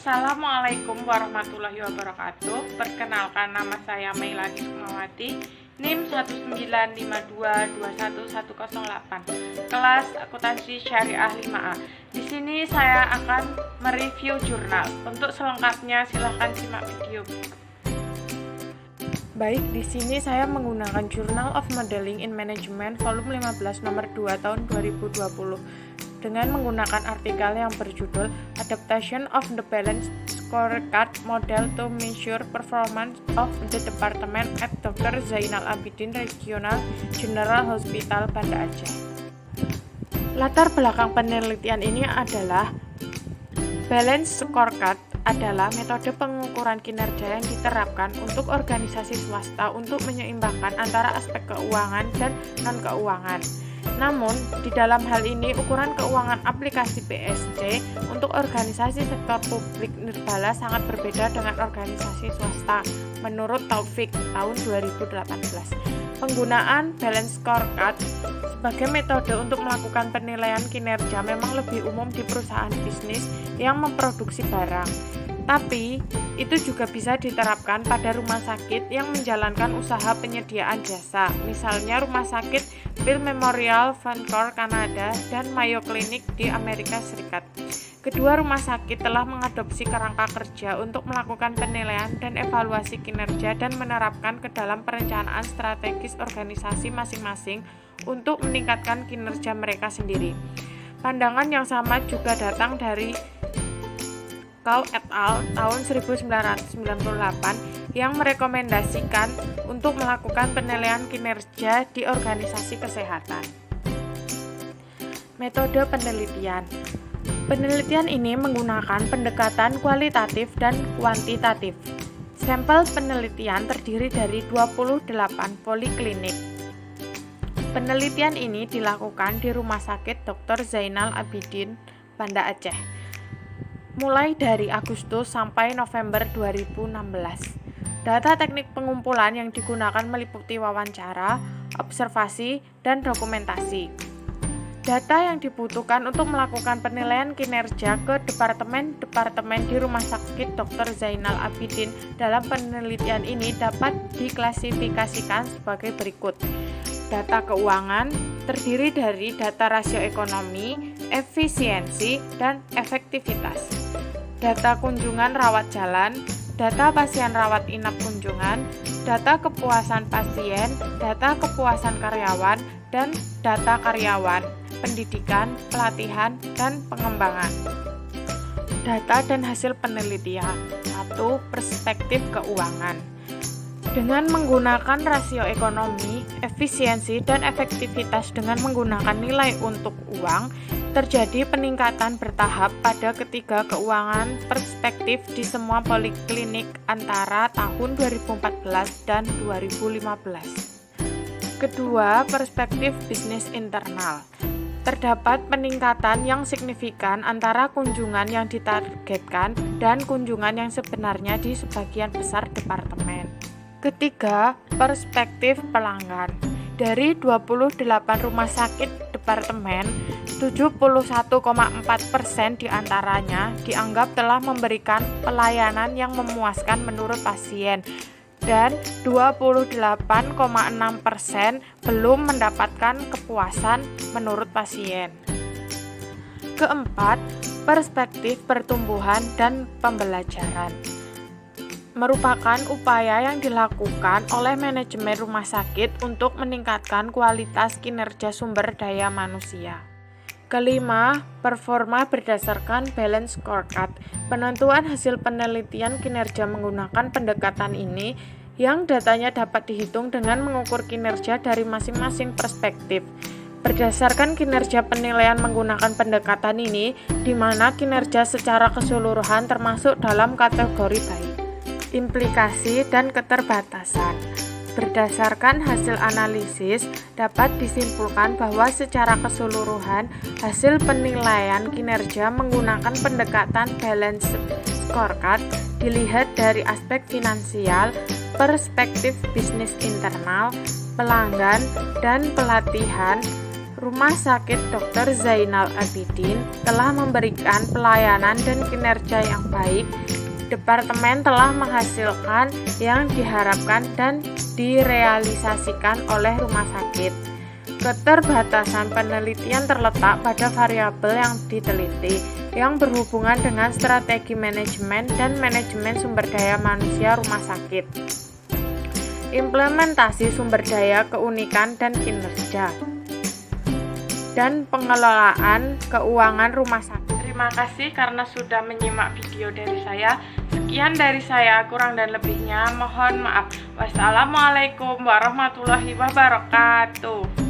Assalamualaikum warahmatullahi wabarakatuh. Perkenalkan, nama saya Meilani Sukmawati, NIM 192221108, kelas akuntansi syariah 5A. Di sini saya akan mereview jurnal. Untuk selengkapnya silahkan simak video. Baik, di sini saya menggunakan Journal of Modeling in Management volume 15 nomor 2 tahun 2020 dengan menggunakan artikel yang berjudul Adaptation of the Balanced Scorecard Model to Measure Performance of the Department at Dr. Zainal Abidin Regional General Hospital Banda Aceh. Latar belakang penelitian ini adalah Balanced Scorecard adalah metode pengukuran kinerja yang diterapkan untuk organisasi swasta untuk menyeimbangkan antara aspek keuangan dan non-keuangan. Namun, di dalam hal ini ukuran keuangan aplikasi BSC untuk organisasi sektor publik nirbala sangat berbeda dengan organisasi swasta, menurut Taufik tahun 2018. Penggunaan Balanced Scorecard sebagai metode untuk melakukan penilaian kinerja memang lebih umum di perusahaan bisnis yang memproduksi barang. Tapi, itu juga bisa diterapkan pada rumah sakit yang menjalankan usaha penyediaan jasa, misalnya Rumah Sakit Bill Memorial Vancouver, Kanada, dan Mayo Clinic di Amerika Serikat. Kedua rumah sakit telah mengadopsi kerangka kerja untuk melakukan penilaian dan evaluasi kinerja dan menerapkan ke dalam perencanaan strategis organisasi masing-masing untuk meningkatkan kinerja mereka sendiri. Pandangan yang sama juga datang dari Kau et al. Tahun 1998 yang merekomendasikan untuk melakukan penilaian kinerja di organisasi kesehatan. Metode penelitian. Penelitian ini menggunakan pendekatan kualitatif dan kuantitatif. Sampel penelitian terdiri dari 28 poliklinik. Penelitian ini dilakukan di Rumah Sakit Dr. Zainal Abidin, Banda Aceh, mulai dari Agustus sampai November 2016. Data teknik pengumpulan yang digunakan meliputi wawancara, observasi, dan dokumentasi. Data yang dibutuhkan untuk melakukan penilaian kinerja ke departemen-departemen di Rumah Sakit Dr. Zainal Abidin dalam penelitian ini dapat diklasifikasikan sebagai berikut. Data keuangan terdiri dari data rasio ekonomi, efisiensi, dan efektivitas. Data kunjungan rawat jalan, data pasien rawat inap kunjungan, data kepuasan pasien, data kepuasan karyawan, dan data karyawan, pendidikan, pelatihan, dan pengembangan. Data dan hasil penelitian. 1. Perspektif keuangan. Dengan menggunakan rasio ekonomi, efisiensi, dan efektivitas dengan menggunakan nilai untuk uang, terjadi peningkatan bertahap pada ketiga keuangan perspektif di semua poliklinik antara tahun 2014 dan 2015. Kedua, perspektif bisnis internal. Terdapat peningkatan yang signifikan antara kunjungan yang ditargetkan dan kunjungan yang sebenarnya di sebagian besar departemen. Ketiga, perspektif pelanggan. Dari 28 rumah sakit departemen, 71,4% diantaranya dianggap telah memberikan pelayanan yang memuaskan menurut pasien, dan 28,6% belum mendapatkan kepuasan menurut pasien. Keempat, perspektif pertumbuhan dan pembelajaran. Merupakan upaya yang dilakukan oleh manajemen rumah sakit untuk meningkatkan kualitas kinerja sumber daya manusia. Kelima, performa berdasarkan Balanced Scorecard. Penentuan hasil penelitian kinerja menggunakan pendekatan ini yang datanya dapat dihitung dengan mengukur kinerja dari masing-masing perspektif. Berdasarkan kinerja penilaian menggunakan pendekatan ini, di mana kinerja secara keseluruhan termasuk dalam kategori baik. Implikasi dan keterbatasan. Berdasarkan hasil analisis, dapat disimpulkan bahwa secara keseluruhan hasil penilaian kinerja menggunakan pendekatan Balanced Scorecard dilihat dari aspek finansial, perspektif bisnis internal, pelanggan, dan pelatihan, Rumah Sakit Dr. Zainal Abidin telah memberikan pelayanan dan kinerja yang baik. Departemen telah menghasilkan yang diharapkan dan direalisasikan oleh rumah sakit. Keterbatasan penelitian terletak pada variabel yang diteliti, yang berhubungan dengan strategi manajemen dan manajemen sumber daya manusia rumah sakit, implementasi sumber daya, keunikan dan kinerja, dan pengelolaan keuangan rumah sakit. Terima kasih karena sudah menyimak video dari saya. Sekian dari saya, kurang dan lebihnya mohon maaf. Wassalamualaikum warahmatullahi wabarakatuh.